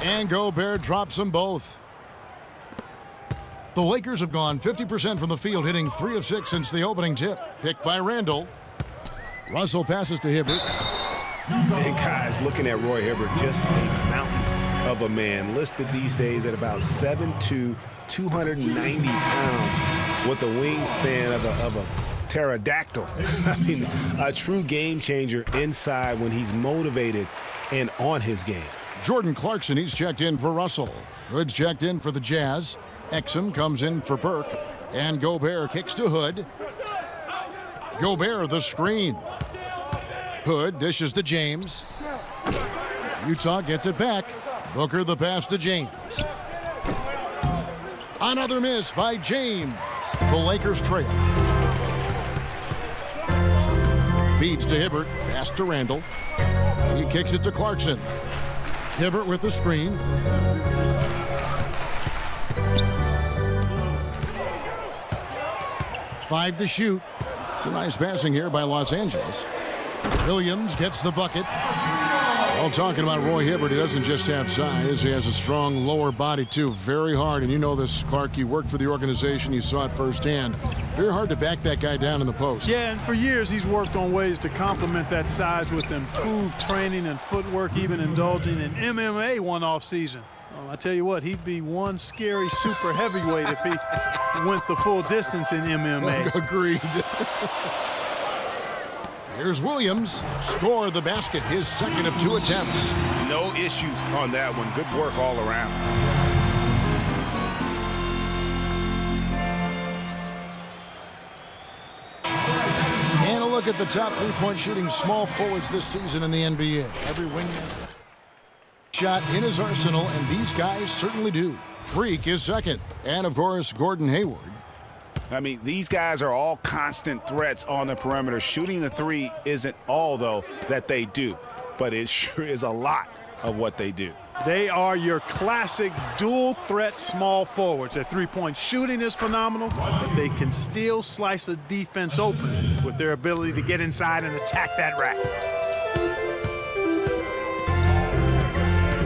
And Gobert drops them both. The Lakers have gone 50% from the field, hitting 3 of 6 since the opening tip. Picked by Randall. Russell passes to Hibbert. And guys, looking at Roy Hibbert, just a mountain of a man. Listed these days at about 7'2", 290 pounds with a wingspan of a pterodactyl. I mean, a true game changer inside when he's motivated and on his game. Jordan Clarkson, he's checked in for Russell. Hood's checked in for the Jazz. Exum comes in for Burke. And Gobert kicks to Hood. Gobert the screen. Hood dishes to James. Utah gets it back. Booker the pass to James. Another miss by James. The Lakers trail. Feeds to Hibbert. Pass to Randall. He kicks it to Clarkson. Hibbert with the screen. Five to shoot. It's a nice passing here by Los Angeles. Williams gets the bucket. Well, talking about Roy Hibbert, he doesn't just have size. He has a strong lower body, too. Very hard. And you know this, Clark. You worked for the organization. You saw it firsthand. Very hard to back that guy down in the post. Yeah, and for years he's worked on ways to complement that size with improved training and footwork, even indulging in MMA one off season. I tell you what, he'd be one scary super heavyweight if he went the full distance in MMA. Agreed. Here's Williams. Score the basket, his second of 2 attempts. No issues on that one. Good work all around. And a look at the top three-point shooting small forwards this season in the NBA. Every wing shot in his arsenal, and these guys certainly do. Freak is second. And, of course, Gordon Hayward. I mean, these guys are all constant threats on the perimeter. Shooting the three isn't all, though, that they do. But it sure is a lot of what they do. They are your classic dual-threat small forwards. Their three-point shooting is phenomenal, but they can still slice a defense open with their ability to get inside and attack that rack.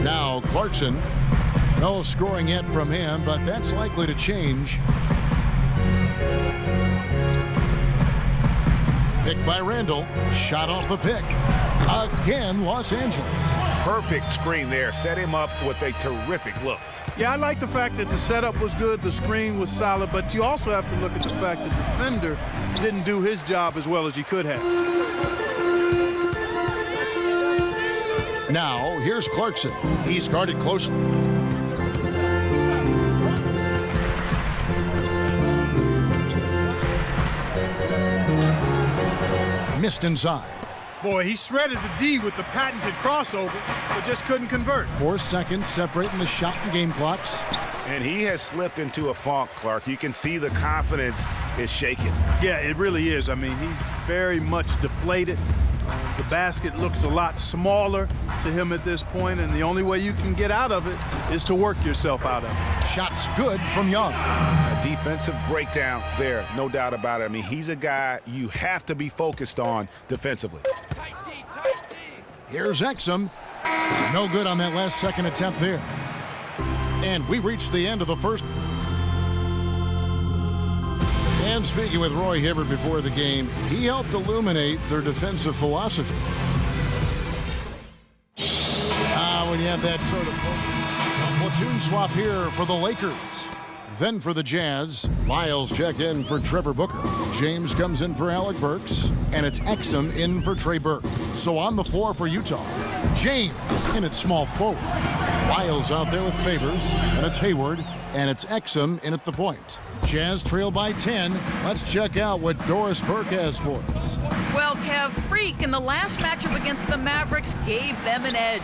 Now Clarkson. No scoring yet from him, but that's likely to change. Picked by Randall. Shot off the pick. Again, Los Angeles. Perfect screen there. Set him up with a terrific look. Yeah, I like the fact that the setup was good, the screen was solid, but you also have to look at the fact that the defender didn't do his job as well as he could have. Now, here's Clarkson. He's guarded closely. Missed inside. Boy, he shredded the D with the patented crossover, but just couldn't convert. 4 seconds separating the shot and game clocks. And he has slipped into a funk, Clark. You can see the confidence is shaken. Yeah, it really is. I mean, he's very much deflated. The basket looks a lot smaller to him at this point, and the only way you can get out of it is to work yourself out of it. Shots good from Young. A defensive breakdown there, no doubt about it. I mean, he's a guy you have to be focused on defensively. Here's Exum. No good on that last second attempt there. And we reached the end of the first. And speaking with Roy Hibbert before the game, he helped illuminate their defensive philosophy. When you have that sort of platoon swap here for the Lakers. Then for the Jazz, Lyles checked in for Trevor Booker. James comes in for Alec Burks, and it's Exum in for Trey Burke. So on the floor for Utah, James in at small forward. Lyles out there with Favors, and it's Hayward, and it's Exum in at the point. Jazz trail by 10. Let's check out what Doris Burke has for us. Well, Kev, Freak in the last matchup against the Mavericks gave them an edge.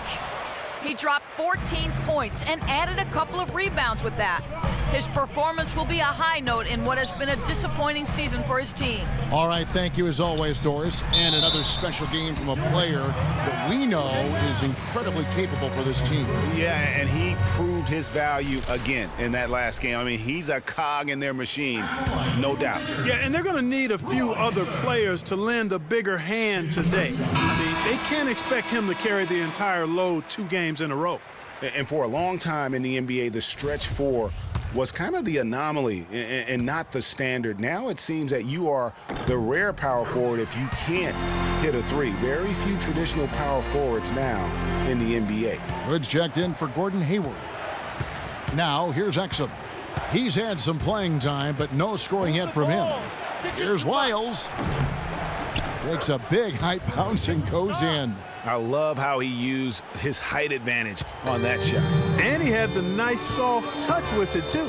He dropped 14 points and added a couple of rebounds with that. His performance will be a high note in what has been a disappointing season for his team. All right, thank you as always, Doris. And another special game from a player that we know is incredibly capable for this team. Yeah, and he proved his value again in that last game. I mean, he's a cog in their machine, no doubt. Yeah, and they're going to need a few other players to lend a bigger hand today. I mean, they can't expect him to carry the entire load 2 games in a row. And for a long time in the NBA, the stretch four was kind of the anomaly and not the standard. Now it seems that you are the rare power forward if you can't hit a three. Very few traditional power forwards now in the NBA. Hood's checked in for Gordon Hayward. Now here's Exum. He's had some playing time, but no scoring yet from him. Here's Lyles. Takes a big high bounce and goes in. I love how he used his height advantage on that shot. And he had the nice soft touch with it, too.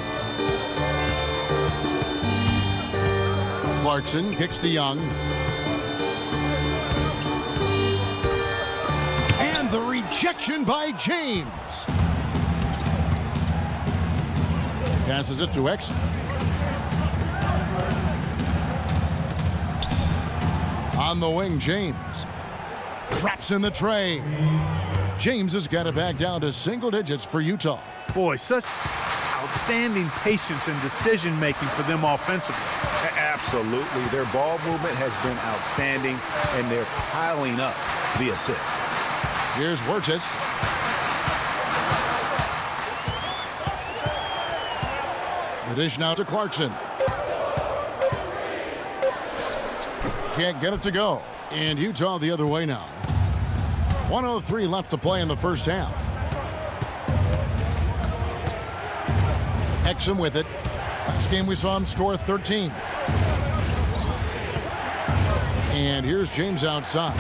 Clarkson kicks to Young. And the rejection by James. Passes it to Exum. On the wing, James. Drops in the tray. James has got it back down to single digits for Utah. Boy, such outstanding patience and decision-making for them offensively. Absolutely. Their ball movement has been outstanding, and they're piling up the assists. Here's Wirtz. The dish now to Clarkson. Can't get it to go. And Utah the other way now. 1:03 left to play in the first half. Exum with it. Last game we saw him score 13. And here's James outside.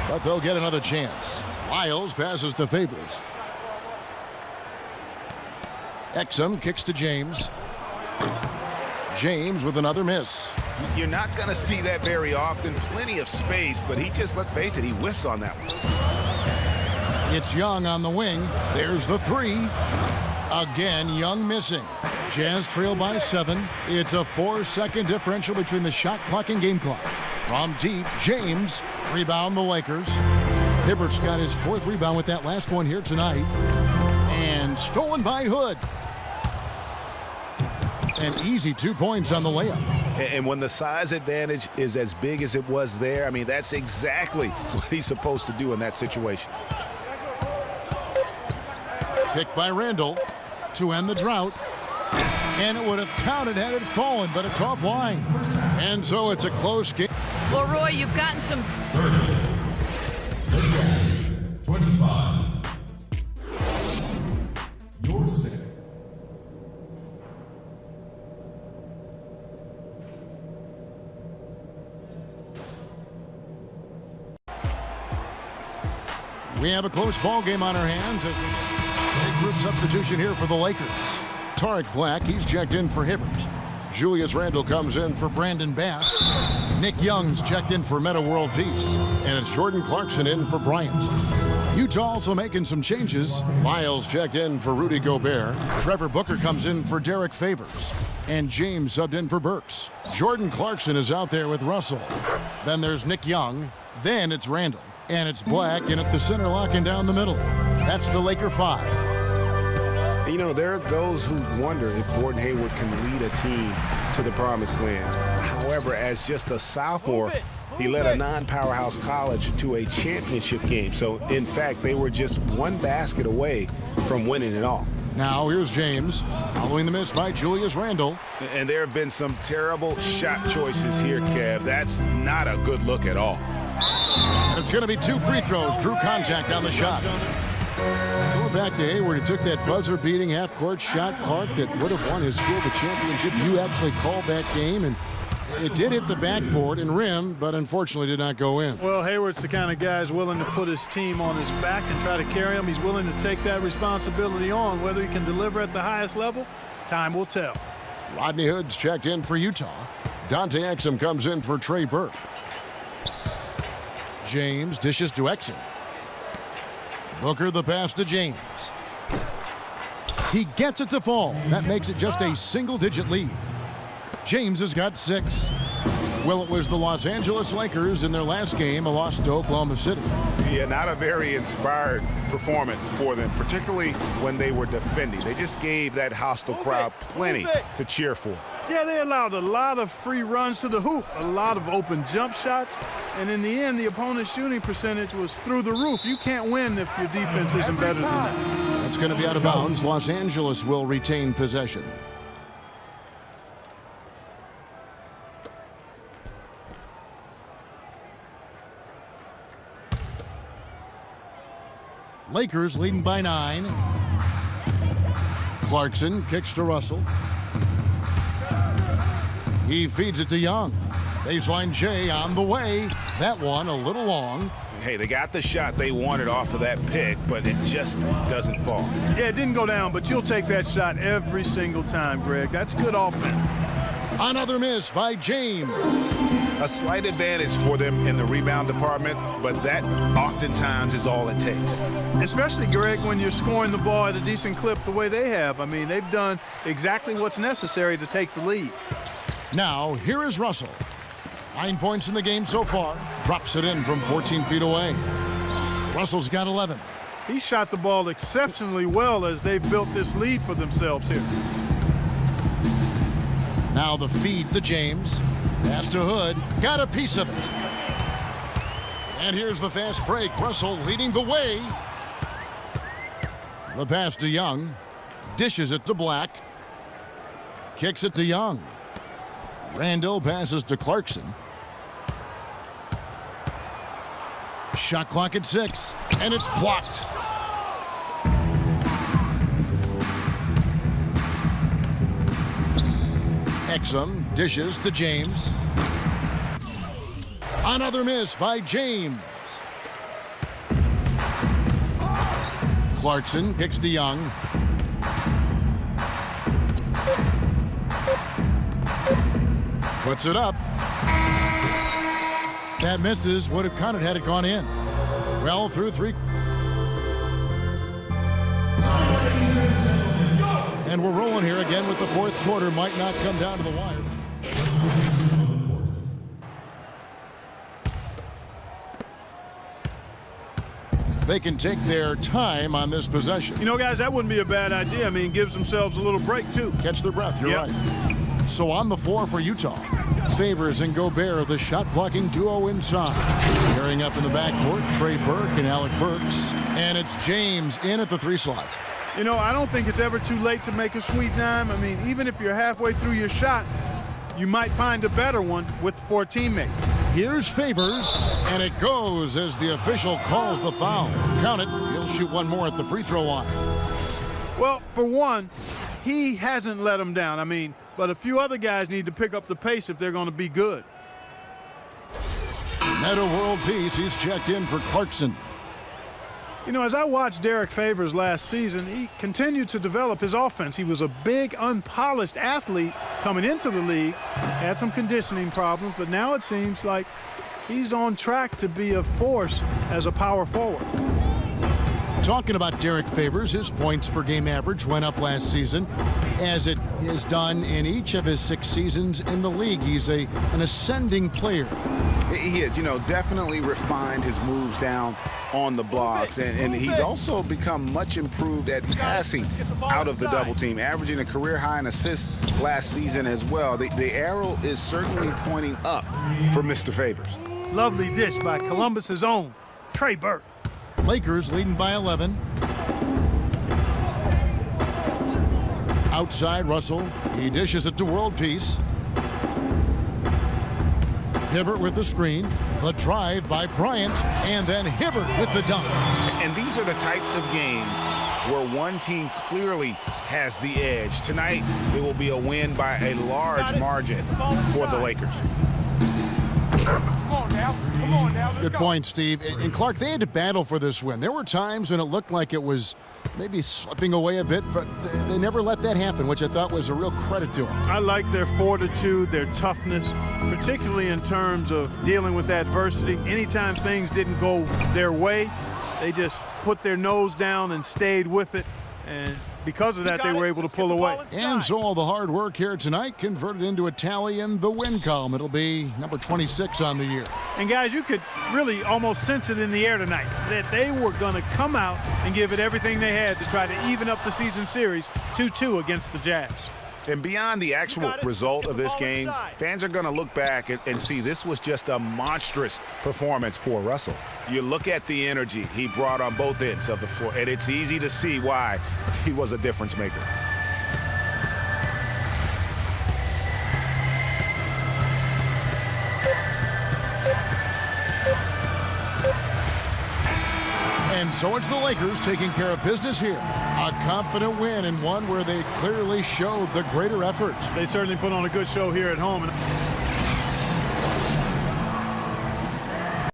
But they'll get another chance. Lyles passes to Favors. Exum kicks to James. James with another miss. You're not going to see that very often. Plenty of space, but he just, let's face it, he whiffs on that one. It's Young on the wing. There's the three. Again, Young missing. Jazz trail by 7. It's a 4-second differential between the shot clock and game clock. From deep, James. Rebound the Lakers. Hibbert's got his 4th rebound with that last one here tonight. And stolen by Hood. An easy 2 points on the layup. And when the size advantage is as big as it was there, I mean, that's exactly what he's supposed to do in that situation. Picked by Randall to end the drought. And it would have counted had it fallen, but it's offline. And so it's a close game. Well, Roy, you've gotten some... 25. Your set. We have a close ball game on our hands as a group substitution here for the Lakers. Tarek Black, he's checked in for Hibbert. Julius Randle comes in for Brandon Bass. Nick Young's checked in for Meta World Peace. And it's Jordan Clarkson in for Bryant. Utah also making some changes. Lyles checked in for Rudy Gobert. Trevor Booker comes in for Derek Favors. And James subbed in for Burks. Jordan Clarkson is out there with Russell. Then there's Nick Young. Then it's Randle. And it's Black in at the center, locking down the middle. That's the Laker 5. You know, there are those who wonder if Gordon Hayward can lead a team to the promised land. However, as just a sophomore, he led a non-powerhouse college to a championship game. So, in fact, they were just one basket away from winning it all. Now here's James, following the miss by Julius Randle. And there have been some terrible shot choices here, Kev. That's not a good look at all. It's going to be 2 free throws. Drew contact on the shot. Going back to Hayward, he took that buzzer-beating half-court shot, Clark, that would have won his school the championship. You actually called that game, and it did hit the backboard and rim, but unfortunately did not go in. Well, Hayward's the kind of guy who's willing to put his team on his back and try to carry him. He's willing to take that responsibility on. Whether he can deliver at the highest level, time will tell. Rodney Hood's checked in for Utah. Dante Exum comes in for Trey Burke. James dishes to Exum. Booker the pass to James. He gets it to fall. That makes it just a single-digit lead. James has got 6. Well, it was the Los Angeles Lakers in their last game, a loss to Oklahoma City. Yeah, not a very inspired performance for them, particularly when they were defending. They just gave that hostile crowd plenty to cheer for. Yeah, they allowed a lot of free runs to the hoop, a lot of open jump shots, and in the end, the opponent's shooting percentage was through the roof. You can't win if your defense isn't better than that. That's going to be out of bounds. Los Angeles will retain possession. Lakers leading by 9. Clarkson kicks to Russell. He feeds it to Young. Baseline J on the way. That one a little long. Hey, they got the shot they wanted off of that pick, but it just doesn't fall. Yeah, it didn't go down, but you'll take that shot every single time, Greg. That's good offense. Another miss by James. A slight advantage for them in the rebound department, but that oftentimes is all it takes. Especially, Greg, when you're scoring the ball at a decent clip the way they have. I mean, they've done exactly what's necessary to take the lead. Now, here is Russell. 9 points in the game so far. Drops it in from 14 feet away. Russell's got 11. He shot the ball exceptionally well as they've built this lead for themselves here. Now the feed to James. Pass to Hood. Got a piece of it. And here's the fast break. Russell leading the way. The pass to Young. Dishes it to Black. Kicks it to Young. Randall passes to Clarkson. Shot clock at 6. And it's blocked. Exum dishes to James. Another miss by James. Clarkson kicks to Young. Puts it up. That misses. Would have counted had it gone in. Well, through 3. And we're rolling here again with the fourth quarter. Might not come down to the wire. They can take their time on this possession. You know, guys, that wouldn't be a bad idea. I mean, gives themselves a little break, too. Catch their breath. You're Yep. right. So on the floor for Utah. Favors and Gobert, the shot-blocking duo inside. Carrying up in the backcourt, Trey Burke and Alec Burks. And it's James in at the 3 slot. You know, I don't think it's ever too late to make a sweet dime. I mean, even if you're halfway through your shot, you might find a better one for a teammate. Here's Favors, and it goes as the official calls the foul. Count it. He'll shoot one more at the free throw line. Well, for one, he hasn't let them down. I mean, but a few other guys need to pick up the pace if they're going to be good. Meta world peace. He's checked in for Clarkson. You know, as I watched Derek Favors last season, he continued to develop his offense. He was a big, unpolished athlete coming into the league, had some conditioning problems, but now it seems like he's on track to be a force as a power forward. Talking about Derek Favors, his points per game average went up last season, as it has done in each of his 6 seasons in the league. He's an ascending player. He is, you know, definitely refined his moves down on the blocks, and he's also become much improved at passing out of the double team, averaging a career high in assists last season as well. The arrow is certainly pointing up for Mr. Favors. Lovely dish by Columbus's own Trey Burke. Lakers leading by 11. Outside Russell. He dishes it to world peace. Hibbert with the screen. The drive by Bryant. And then Hibbert with the dunk. And these are the types of games where one team clearly has the edge. Tonight, it will be a win by a large margin for the Lakers. Good point, Steve. And Clark, they had to battle for this win. There were times when it looked like it was maybe slipping away a bit, but they never let that happen, which I thought was a real credit to them. I like their fortitude, their toughness, particularly in terms of dealing with adversity. Anytime things didn't go their way, they just put their nose down and stayed with it. And because of that, they were able to pull away. And so all the hard work here tonight converted into a tally in the win column. It'll be number 26 on the year. And guys, you could really almost sense it in the air tonight that they were going to come out and give it everything they had to try to even up the season series 2-2 against the Jazz. And beyond the actual result of this game, fans are going to look back and see this was just a monstrous performance for Russell. You look at the energy he brought on both ends of the floor, and it's easy to see why he was a difference maker. And so it's the Lakers taking care of business here. A confident win and one where they clearly showed the greater effort. They certainly put on a good show here at home. And